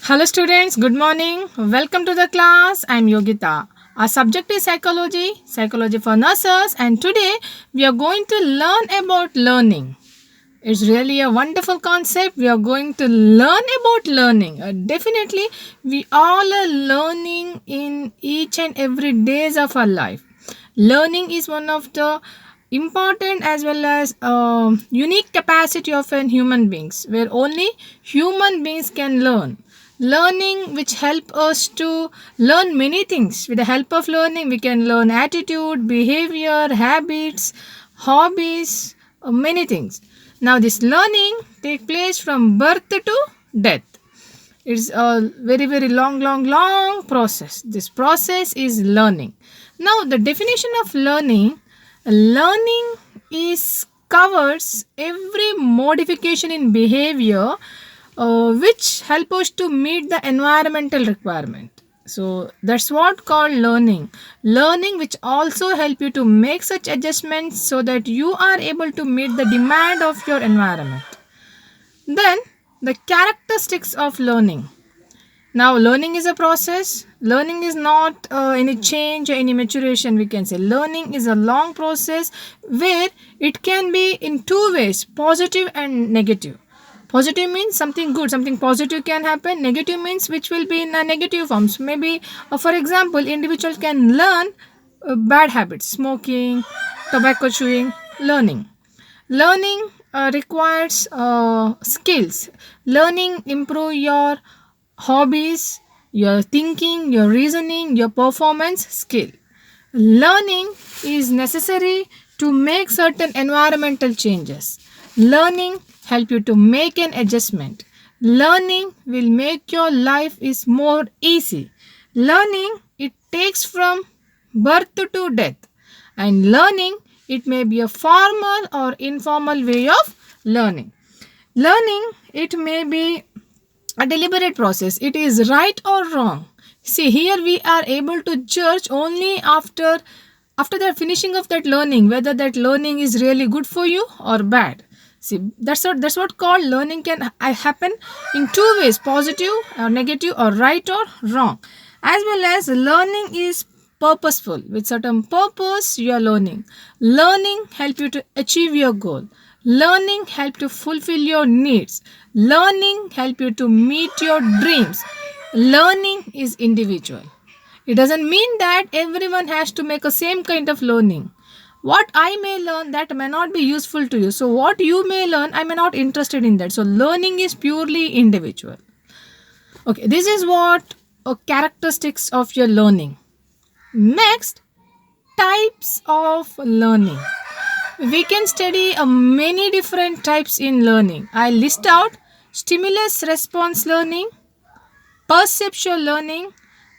Hello, students. Good morning. Welcome to the class. I'm Yogita. Our subject is psychology for nurses, and today we are going to learn about learning. It's really a wonderful concept. We are going to learn about learning. Definitely, we all are learning in each and every days of our life. Learning is one of the important as well as unique capacity of an human beings, where only human beings can learn. Learning which help us to learn many things. With the help of learning, we can learn attitude, behavior, habits, hobbies, many things. Now, this learning take place from birth to death. It's a very long process. This process is learning. Now, the definition of learning is covers every modification in behavior which help us to meet the environmental requirement. So that's what called learning which also help you to make such adjustments so that you are able to meet the demand of your environment. Then the characteristics of learning. Now, learning is a process. Learning is not any change or any maturation, we can say. Learning is a long process where it can be in two ways, positive and negative. Positive means something good, something positive can happen. Negative means which will be in a negative forms. Maybe, for example, individual can learn bad habits, smoking, tobacco chewing, learning. Learning requires skills. Learning improve your hobbies, your thinking, your reasoning, your performance skill. Learning is necessary to make certain environmental changes. Learning help you to make an adjustment. Learning will make your life is more easy. Learning it takes from birth to death. And learning it may be a formal or informal way of learning. Learning it may be a deliberate process. It is right or wrong. See, here we are able to judge only after the finishing of that learning whether that learning is really good for you or bad. See, that's what called learning can happen in two ways, positive or negative or right or wrong. As well as learning is purposeful. With certain purpose you are learning. Learning help you to achieve your goal. Learning help to fulfill your needs. Learning help you to meet your dreams. Learning is individual. It doesn't mean that everyone has to make a same kind of learning. What I may learn that may not be useful to you. So what you may learn, I may not interested in that. So learning is purely individual. Okay, this is what characteristics of your learning. Next, types of learning. We can study many different types in learning. I list out stimulus response learning, perceptual learning,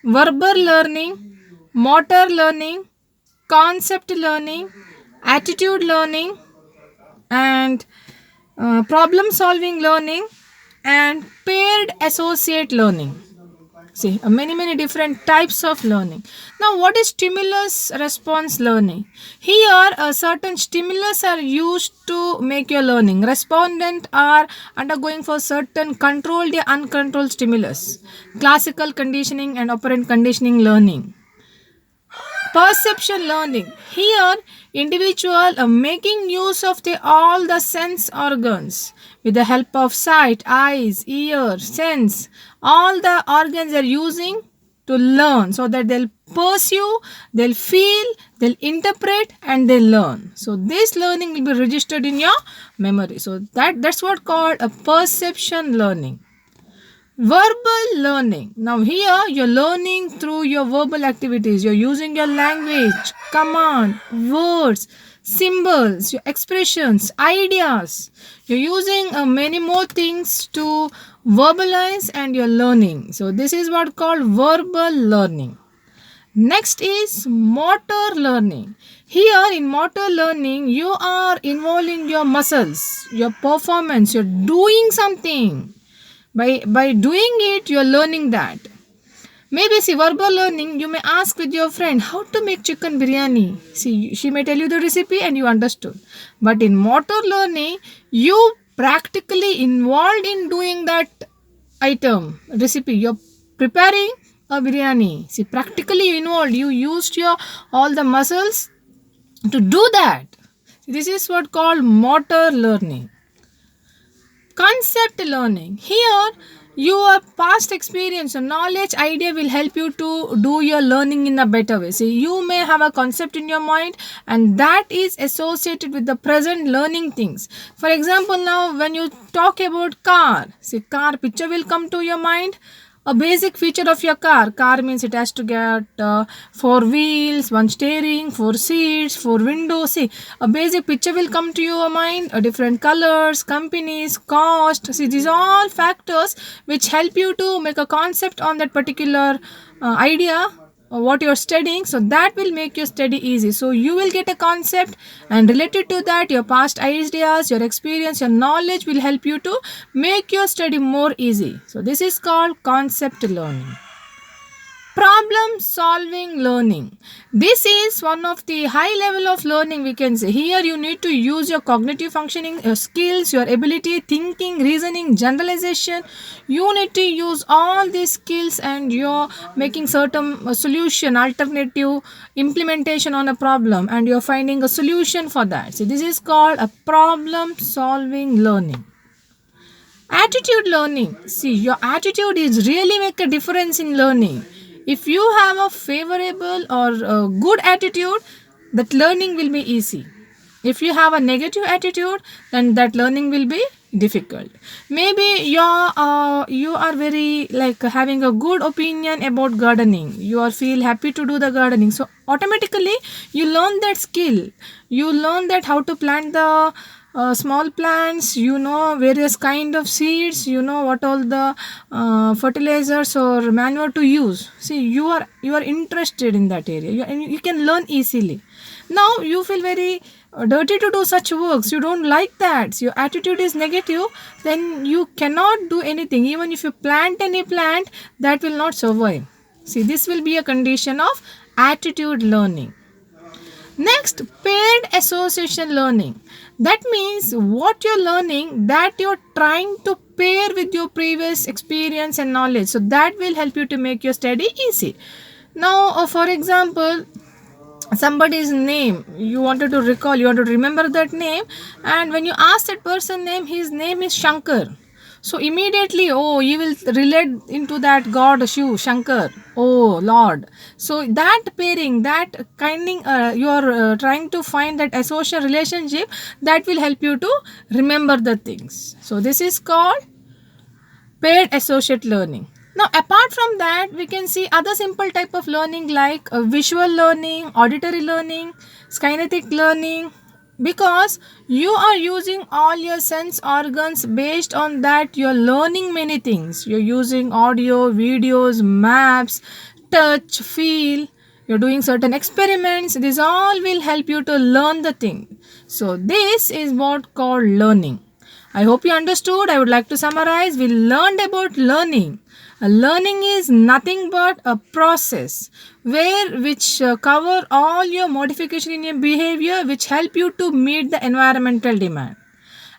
verbal learning, motor learning, concept learning, attitude learning, and problem solving learning, and paired associate learning. See, many different types of learning. Now, what is stimulus response learning? Here, certain stimulus are used to make your learning. Respondent are undergoing for certain controlled or uncontrolled stimulus. Classical conditioning and operant conditioning learning. Perception learning. Here, individual are making use of all the sense organs with the help of sight, eyes, ear, sense. All the organs are using to learn so that they'll pursue, they'll feel, they'll interpret, and they'll learn. So this learning will be registered in your memory. So that's what called a perception learning. Verbal learning. Now, here you're learning through your verbal activities. You're using your language, command, words, symbols, your expressions, ideas. You're using many more things to verbalize and you're learning. So, this is what called verbal learning. Next is motor learning. Here in motor learning, you are involving your muscles, your performance, you're doing something. By doing it, you're learning that. Maybe see verbal learning, you may ask with your friend how to make chicken biryani. See, she may tell you the recipe and you understood. But in motor learning, you practically involved in doing that item recipe. You're preparing a biryani. See, practically involved. You used your all the muscles to do that. This is what called motor learning. Concept learning. Here, your past experience or knowledge idea will help you to do your learning in a better way. See, you may have a concept in your mind and that is associated with the present learning things. For example, now when you talk about car, see, car picture will come to your mind. A basic feature of your car means it has to get four wheels, one steering, four seats, four windows. See, a basic picture will come to your mind, different colors, companies, cost. See, these are all factors which help you to make a concept on that particular idea what you're studying, so that will make your study easy. So you will get a concept, and related to that, your past ideas, your experience, your knowledge will help you to make your study more easy. So this is called concept learning. Problem solving learning. This is one of the high level of learning, we can say. Here you need to use your cognitive functioning, your skills, your ability, thinking, reasoning, generalization. You need to use all these skills and you're making certain solution, alternative implementation on a problem, and you're finding a solution for that. So this is called a problem solving learning. Attitude learning. See, your attitude is really make a difference in learning. If you have a favorable or a good attitude, that learning will be easy. If you have a negative attitude, then that learning will be difficult. Maybe you are very like having a good opinion about gardening. You are feel happy to do the gardening. So automatically you learn that skill. You learn that how to plant the small plants, you know various kind of seeds, you know what all the fertilizers or manure to use. See, you are interested in that area, you can learn easily. Now you feel very dirty to do such works, you don't like that, so your attitude is negative, then you cannot do anything. Even if you plant any plant, that will not survive. See, this will be a condition of attitude learning. Next, paired association learning. That means what you're learning, that you're trying to pair with your previous experience and knowledge. So that will help you to make your study easy. Now, for example, somebody's name, you wanted to recall, you want to remember that name, and when you ask that person name, his name is Shankar. So immediately, oh, you will relate into that god Shiv, Shankar, oh Lord. So that pairing, that kinding, you are trying to find that association relationship, that will help you to remember the things. So this is called paired associate learning. Now, apart from that, we can see other simple type of learning like visual learning, auditory learning, kinetic learning, because you are using all your sense organs. Based on that, you're learning many things. You're using audio, videos, maps, touch, feel. You're doing certain experiments. This all will help you to learn the thing. So this is what called learning. I hope you understood. I would like to summarize. We learned about learning. Learning is nothing but a process which cover all your modification in your behavior, which help you to meet the environmental demand.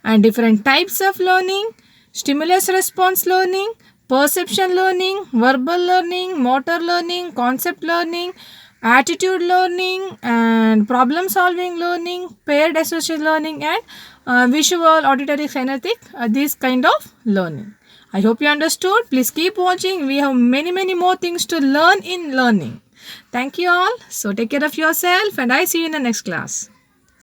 And different types of learning: stimulus response learning, perception learning, verbal learning, motor learning, concept learning, attitude learning, and problem solving learning, paired association learning, and visual, auditory, kinetic, this kind of learning. I hope you understood. Please keep watching. We have many more things to learn in learning. Thank you all. So take care of yourself, and I see you in the next class.